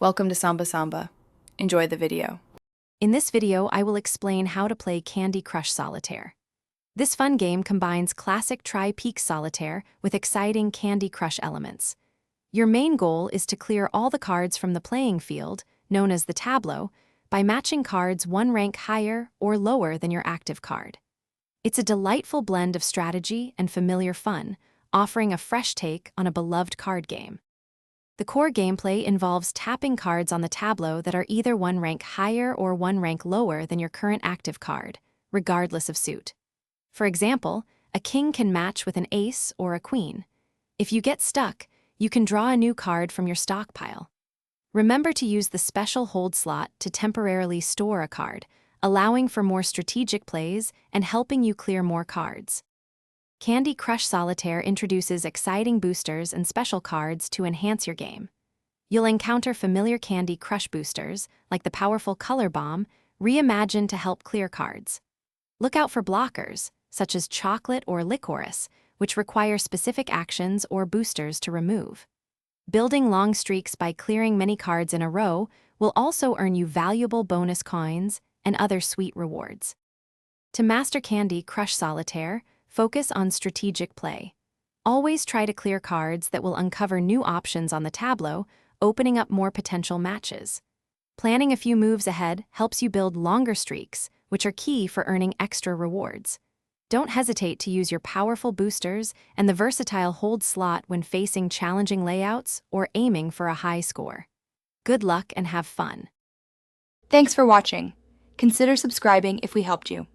Welcome to Samba Samba. Enjoy the video. In this video, I will explain how to play Candy Crush Solitaire. This fun game combines classic Tri-Peak Solitaire with exciting Candy Crush elements. Your main goal is to clear all the cards from the playing field, known as the tableau, by matching cards one rank higher or lower than your active card. It's a delightful blend of strategy and familiar fun, offering a fresh take on a beloved card game. The core gameplay involves tapping cards on the tableau that are either one rank higher or one rank lower than your current active card, regardless of suit. For example, a king can match with an ace or a queen. If you get stuck, you can draw a new card from your stockpile. Remember to use the special hold slot to temporarily store a card, allowing for more strategic plays and helping you clear more cards. Candy Crush Solitaire introduces exciting boosters and special cards to enhance your game. You'll encounter familiar Candy Crush boosters, like the powerful Color Bomb, reimagined to help clear cards. Look out for blockers, such as Chocolate or Licorice, which require specific actions or boosters to remove. Building long streaks by clearing many cards in a row will also earn you valuable bonus coins and other sweet rewards. To master Candy Crush Solitaire, focus on strategic play. Always try to clear cards that will uncover new options on the tableau, opening up more potential matches. Planning a few moves ahead helps you build longer streaks, which are key for earning extra rewards. Don't hesitate to use your powerful boosters and the versatile hold slot when facing challenging layouts or aiming for a high score. Good luck and have fun. Thanks for watching. Consider subscribing if we helped you.